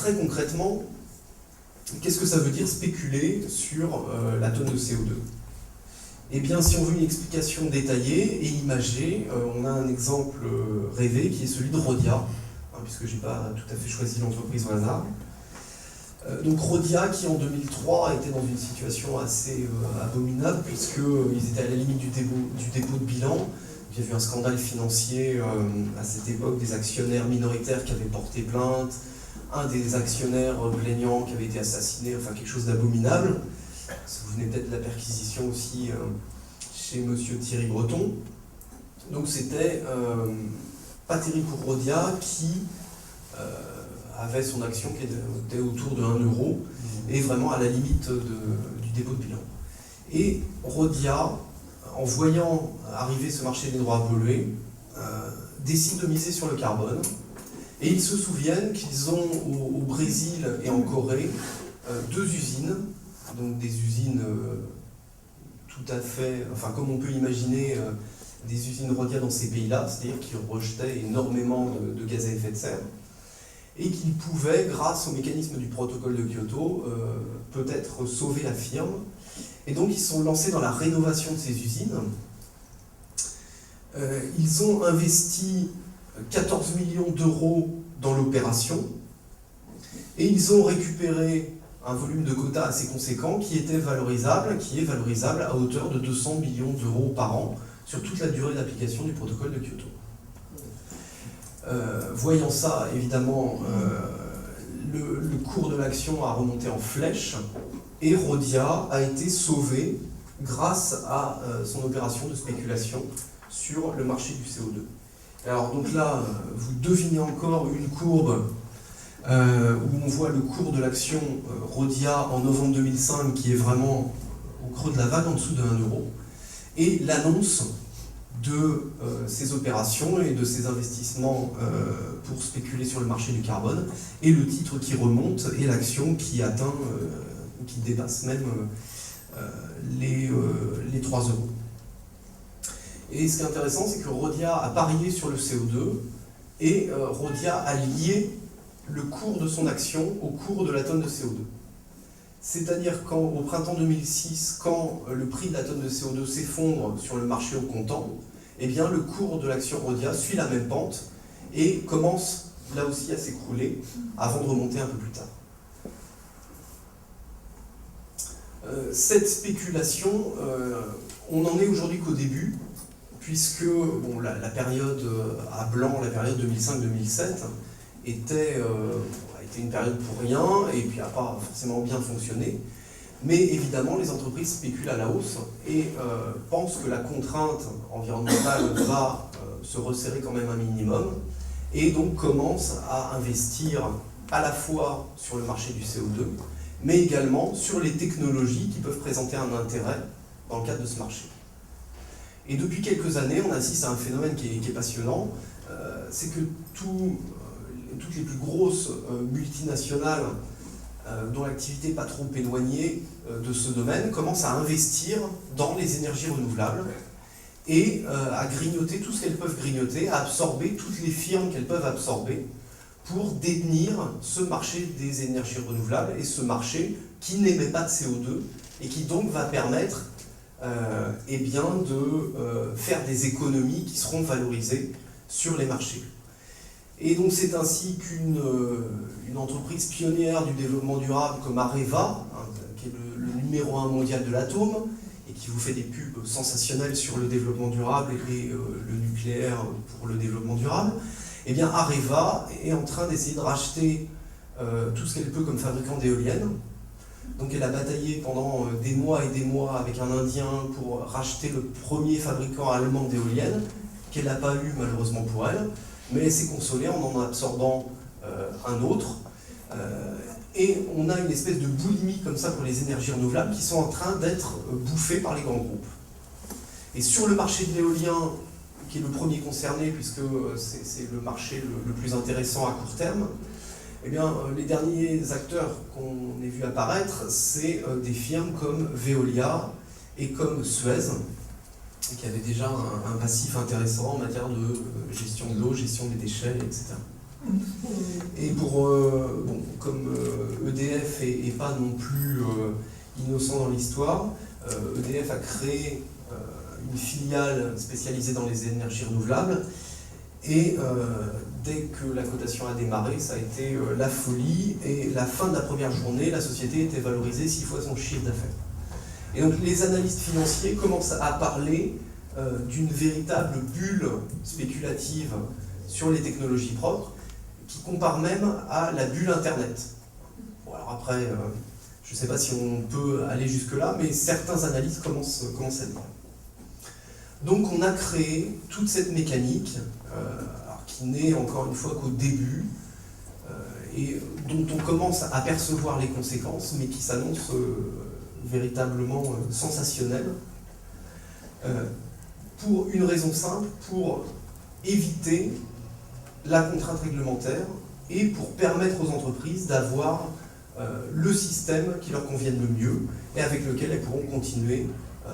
très concrètement, qu'est-ce que ça veut dire spéculer sur la tonne de CO2 ? Eh bien, si on veut une explication détaillée et imagée, on a un exemple rêvé qui est celui de Rhodia, puisque je n'ai pas tout à fait choisi l'entreprise au hasard. Donc Rhodia, qui en 2003 était dans une situation assez abominable, puisqu'ils étaient à la limite du dépôt de bilan. Il y a eu un scandale financier à cette époque, des actionnaires minoritaires qui avaient porté plainte, un des actionnaires plaignants qui avait été assassiné, enfin quelque chose d'abominable. Vous vous souvenez peut-être de la perquisition aussi chez monsieur Thierry Breton. Donc c'était pas terrible pour Rhodia qui avait son action qui était autour de 1 euro et vraiment à la limite du dépôt de bilan. Et Rhodia, en voyant arriver ce marché des droits à polluer, décide de miser sur le carbone. Et ils se souviennent qu'ils ont au Brésil et en Corée 2 usines, donc des usines tout à fait, enfin comme on peut imaginer, des usines Rhodia dans ces pays-là, c'est-à-dire qui rejetaient énormément de gaz à effet de serre, et qu'ils pouvaient, grâce au mécanisme du protocole de Kyoto, peut-être sauver la firme. Et donc ils sont lancés dans la rénovation de ces usines. Ils ont investi 14 millions d'euros dans l'opération, et ils ont récupéré un volume de quotas assez conséquent qui est valorisable à hauteur de 200 millions d'euros par an sur toute la durée d'application du protocole de Kyoto. Voyant ça, évidemment, le cours de l'action a remonté en flèche et Rhodia a été sauvé grâce à son opération de spéculation sur le marché du CO2. Alors donc là, vous devinez encore une courbe où on voit le cours de l'action Rhodia en novembre 2005 qui est vraiment au creux de la vague, en dessous de 1 euro, et l'annonce de ces opérations et de ces investissements pour spéculer sur le marché du carbone, et le titre qui remonte et l'action qui atteint, qui dépasse même les 3 euros. Et ce qui est intéressant, c'est que Rhodia a parié sur le CO2 et Rhodia a lié le cours de son action au cours de la tonne de CO2. C'est-à-dire qu'au printemps 2006, quand le prix de la tonne de CO2 s'effondre sur le marché au comptant, eh bien le cours de l'action Rhodia suit la même pente et commence là aussi à s'écrouler avant de remonter un peu plus tard. Cette spéculation, on n'en est aujourd'hui qu'au début, puisque bon, la période à blanc, la période 2005-2007, était une période pour rien et puis n'a pas forcément bien fonctionné. Mais évidemment, les entreprises spéculent à la hausse et pensent que la contrainte environnementale va se resserrer quand même un minimum et donc commencent à investir à la fois sur le marché du CO2, mais également sur les technologies qui peuvent présenter un intérêt dans le cadre de ce marché. Et depuis quelques années, on assiste à un phénomène qui est passionnant, c'est que toutes les plus grosses multinationales dont l'activité n'est pas trop éloignée de ce domaine commencent à investir dans les énergies renouvelables et à grignoter tout ce qu'elles peuvent grignoter, à absorber toutes les firmes qu'elles peuvent absorber pour détenir ce marché des énergies renouvelables et ce marché qui n'émet pas de CO2 et qui donc va permettre eh bien de faire des économies qui seront valorisées sur les marchés. Et donc c'est ainsi qu'une entreprise pionnière du développement durable comme Areva, qui est le numéro 1 mondial de l'atome, et qui vous fait des pubs sensationnelles sur le développement durable et le nucléaire pour le développement durable, eh bien Areva est en train d'essayer de racheter tout ce qu'elle peut comme fabricant d'éoliennes. Donc elle a bataillé pendant des mois et des mois avec un Indien pour racheter le premier fabricant allemand d'éoliennes, qu'elle n'a pas eu malheureusement pour elle, mais elle s'est consolée en absorbant un autre. Et on a une espèce de boulimie comme ça pour les énergies renouvelables qui sont en train d'être bouffées par les grands groupes. Et sur le marché de l'éolien, qui est le premier concerné puisque c'est le marché le plus intéressant à court terme, eh bien, les derniers acteurs qu'on ait vu apparaître, c'est des firmes comme Veolia et comme Suez, qui avaient déjà un passif intéressant en matière de gestion de l'eau, gestion des déchets, etc. Et pour comme EDF n'est pas non plus innocent dans l'histoire, EDF a créé une filiale spécialisée dans les énergies renouvelables, et dès que la cotation a démarré, ça a été la folie, et la fin de la première journée, la société était valorisée 6 fois son chiffre d'affaires. Et donc les analystes financiers commencent à parler d'une véritable bulle spéculative sur les technologies propres, qui compare même à la bulle Internet. Bon, alors après, je ne sais pas si on peut aller jusque-là, mais certains analystes commencent à le dire. Donc on a créé toute cette mécanique, qui n'est encore une fois qu'au début, et dont on commence à percevoir les conséquences, mais qui s'annonce véritablement sensationnelle, pour une raison simple, pour éviter la contrainte réglementaire et pour permettre aux entreprises d'avoir le système qui leur convienne le mieux et avec lequel elles pourront continuer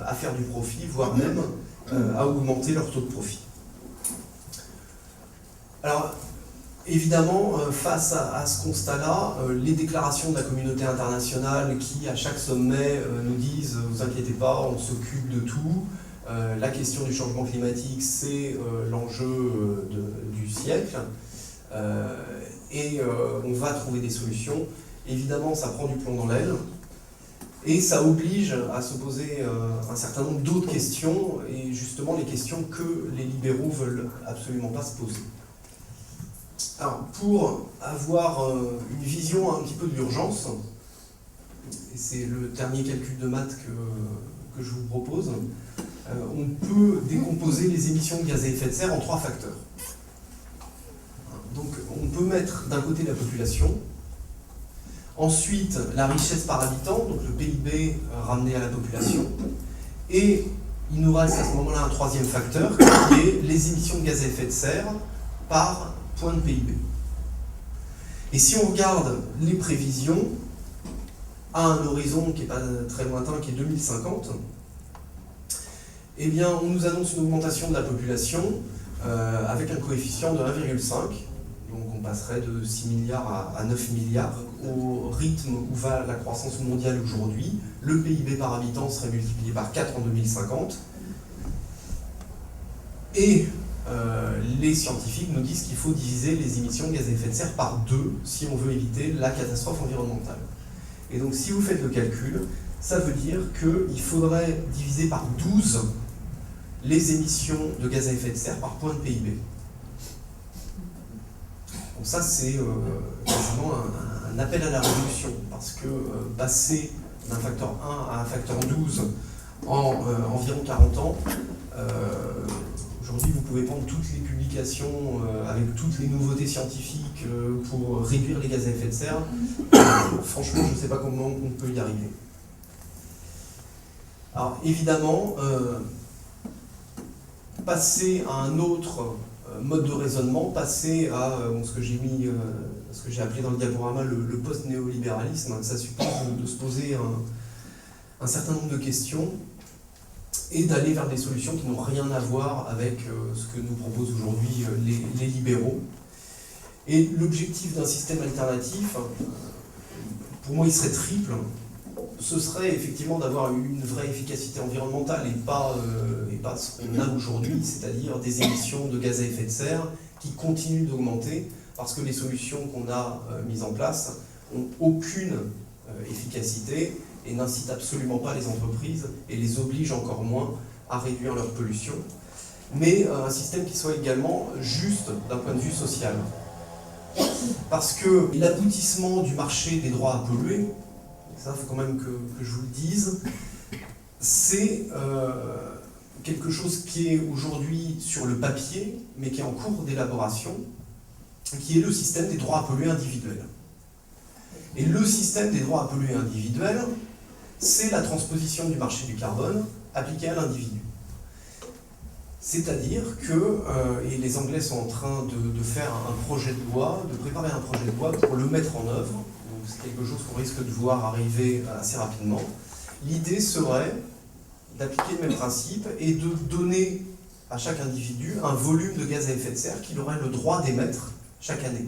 à faire du profit, voire même à augmenter leur taux de profit. Alors, évidemment, face à ce constat-là, les déclarations de la communauté internationale qui, à chaque sommet, nous disent « vous inquiétez pas, on s'occupe de tout », la question du changement climatique, c'est l'enjeu du siècle, et on va trouver des solutions. Évidemment, ça prend du plomb dans l'aile, et ça oblige à se poser un certain nombre d'autres questions, et justement les questions que les libéraux ne veulent absolument pas se poser. Alors, pour avoir une vision un petit peu de l'urgence, et c'est le dernier calcul de maths que je vous propose, on peut décomposer les émissions de gaz à effet de serre en 3 facteurs. Donc on peut mettre d'un côté la population, ensuite la richesse par habitant, donc le PIB ramené à la population, et il nous reste à ce moment-là un 3e facteur qui est les émissions de gaz à effet de serre par point de PIB. Et si on regarde les prévisions à un horizon qui n'est pas très lointain, qui est 2050, eh bien, on nous annonce une augmentation de la population avec un coefficient de 1,5. Donc on passerait de 6 milliards à 9 milliards. Au rythme où va la croissance mondiale aujourd'hui, le PIB par habitant serait multiplié par 4 en 2050. Et les scientifiques nous disent qu'il faut diviser les émissions de gaz à effet de serre par 2 si on veut éviter la catastrophe environnementale. Et donc si vous faites le calcul, ça veut dire qu'il faudrait diviser par 12 les émissions de gaz à effet de serre par point de PIB. Donc ça, c'est quasiment un appel à la réduction, parce que passer d'un facteur 1 à un facteur 12 en environ 40 ans, aujourd'hui, vous pouvez prendre toutes les publications avec toutes les nouveautés scientifiques pour réduire les gaz à effet de serre. Franchement, je ne sais pas comment on peut y arriver. Alors, évidemment, passer à un autre mode de raisonnement, passer à ce que j'ai mis, ce que j'ai appelé dans le diaporama le post-néolibéralisme, ça suppose de se poser un certain nombre de questions et d'aller vers des solutions qui n'ont rien à voir avec ce que nous proposent aujourd'hui les libéraux. Et l'objectif d'un système alternatif, pour moi, il serait triple. Ce serait effectivement d'avoir une vraie efficacité environnementale et pas ce qu'on a aujourd'hui, c'est-à-dire des émissions de gaz à effet de serre qui continuent d'augmenter parce que les solutions qu'on a mises en place n'ont aucune efficacité et n'incitent absolument pas les entreprises et les obligent encore moins à réduire leur pollution, mais un système qui soit également juste d'un point de vue social. Parce que l'aboutissement du marché des droits à polluer, ça, il faut quand même que je vous le dise, c'est quelque chose qui est aujourd'hui sur le papier, mais qui est en cours d'élaboration, qui est le système des droits à polluer individuels. Et le système des droits à polluer individuels, c'est la transposition du marché du carbone appliquée à l'individu. C'est-à-dire que, et les Anglais sont en train de faire un projet de loi, de préparer un projet de loi pour le mettre en œuvre, donc c'est quelque chose qu'on risque de voir arriver assez rapidement. L'idée serait d'appliquer le même principe et de donner à chaque individu un volume de gaz à effet de serre qu'il aurait le droit d'émettre chaque année.